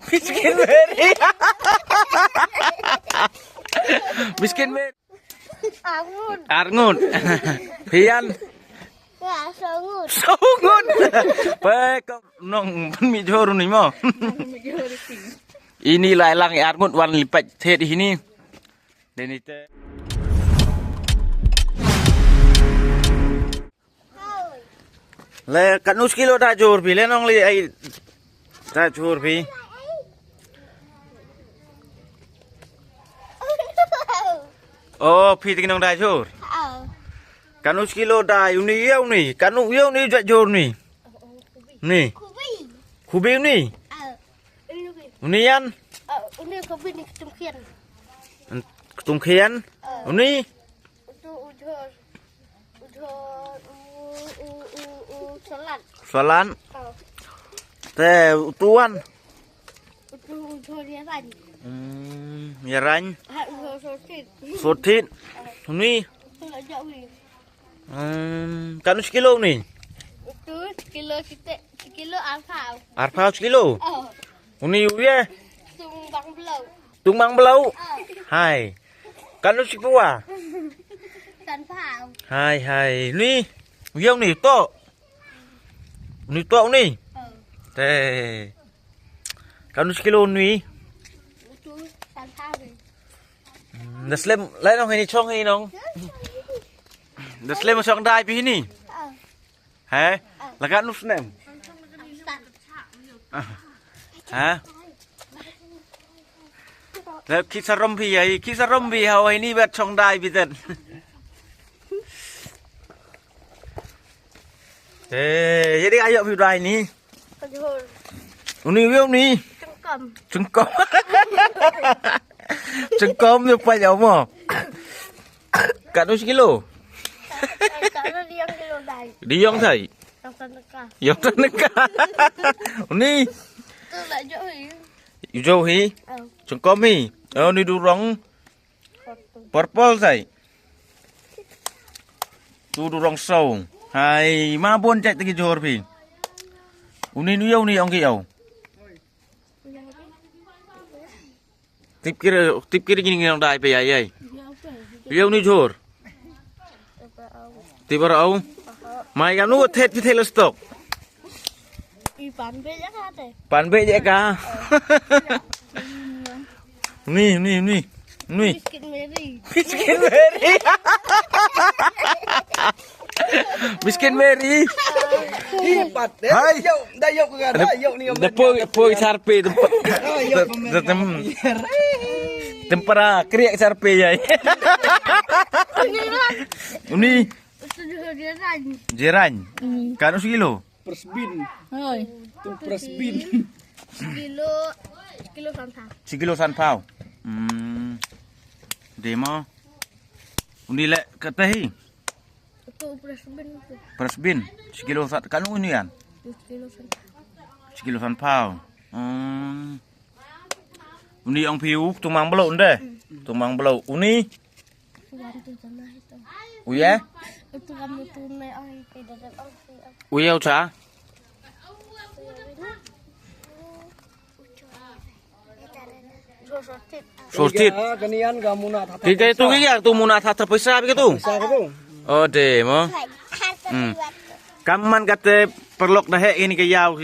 Miskin Mary. Miskin Mary. Arngun. Pian. Sungun. Baik nong mi joru ni mo. Ini lang Arngun wan lipat the di sini. Dan itu le kanus kilo dah jor pi le nong li ai dah jor pi. Oh pi ting nong dah jor. Kanus kilo dah uni yau ni, kanu yau ni dah jor ni. Ni. Kubi ni. Unian. Uni kubi ni ketumkian. Ketumkian. Uni. Solan. Teh utuan. Yarany. Sotit. Ni. Kanus kilo ni. Itu kilo kita kilo alfa. Arpa kilo. Uni uye. Tumbang belau. Tumbang belau. Hai. Kanus kipua. Tanpa. Hai. Ni. Uyang ni to. Ni to ni. Teh. Kanus kilo ni. Itu tanpa. Daslem lai nong ni chong ni nong. Daslem chong dai pi ni. Hả? Là gắt nút nem. Hả? Là khi sa rom pi ai, khi sa rom pi hao ai ni bet chong dai bi ten. Jadi ayo pi dai ni. Uni wiu ni. Trứng cơm. Trứng cơm được phải không mà? Cả đôi kilo. Đi yang thầy. Yang tanaka. Uni. Ijo hi. Trứng cơm hi. Ni du rong. Purple thầy. Du rong sâu. Hai ma buôn chạy tới jor phi. Uni nu yêu ni ông kiau. Tip kiri gini nong dai pe ai. Yêu ni jor. Tiba au. Mai kamu thet pi thelo stok. Pan be je ka. Ni. Miskin Mary. Miskin Mary. Hai. Dah yuk ke dah yuk ni. Depo sarpe tempat. Tempera kriak sarpe jai. Uni. Jeran. Kanus kilo. Persbin. Oi. Tu persbin. Kilo sanpau. Sekilo sanpau. Demo. Uni lek katahi. Itu persbin. Persbin. Sekilo kanu ini kan. Sekilo sanpau. Uni ang piu tumang belau deh. Tumang belau. Uni. Uya? Itu kamu tunai ai ke dalam ai. Uya cha? Sortit. Kanian kamu nak tata. Tiga itu ya tu muna tata pesa begitu. Sa ko. Oh demo. Kaman kata perlok dah ini ke yau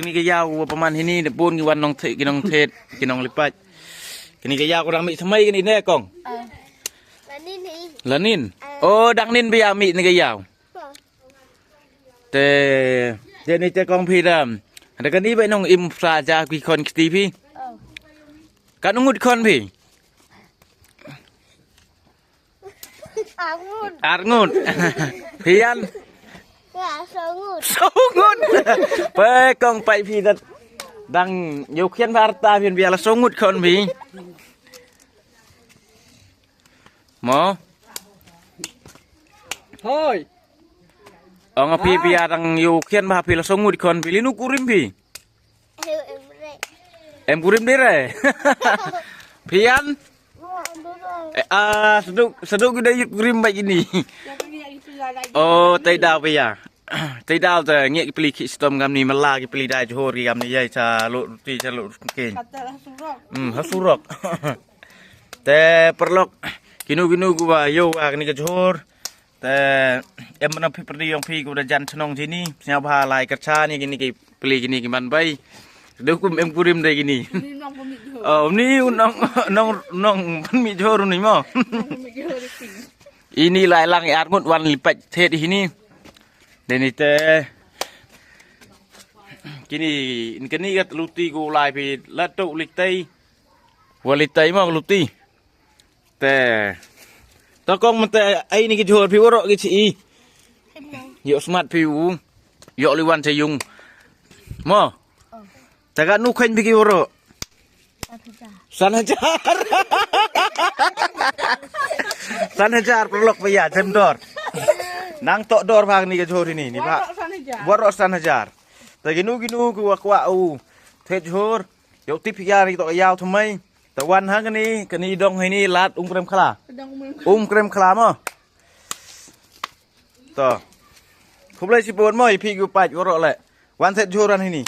paman ini pun kiwan nong tet kinong lipat. Kini ke yau kurang mi semai kini ne kong. Lanin. Oh dang nin bi ami ni ke yau. Te jadi te kong pi dam. Ada kan ni bai nong im saja ki kon kiti pi. Kan ngut kon pi. Arngun. Pian. Sungut. Pe kong pai pi dat dang yo khian varta pian biala sungut kon pi. Mo. Hoi. Ang api piarang yo khian ba pi la sungut kon pi linu kurim pi. Em kurim dire. Pian. Seduk gede kurim baik ini. Oh, tay dah ya. tidak ada nggak beli sistem kami malah beli dah johor kami ya calo roti calo king hasurok te perlok kinu gua yo ni ke johor te em mana perdi yang pi gua jan senong sini siapa halai kerja ni gini beli gini gimana bay Dukum em kurim deh gini. Oh, ni nong mi johor ni mo. Ini lah lang armut wan lipat set di sini. Dan itu kini kat luti ku lai pi latuk litai. Walitai mo luti. Te tokong mate ai ni ke johor pi worok ke ci. Yo smart pi u. Yo liwan sayung. Mo. Taga nu khain bigi woro. Sanajar. Sanajar perlok paya jam dor. Nang tok dor phang ni ke johor ini ni pak. Woro sanajar. Ta ginu ku kwa u. The johor yo tip ya ni tok yaw thamai. Ta wan ha kani dong hai ni lat krem khla. Krem khla mo. To. Khub lai sipon mo pi ku pach woro le. Wan the johor an ini.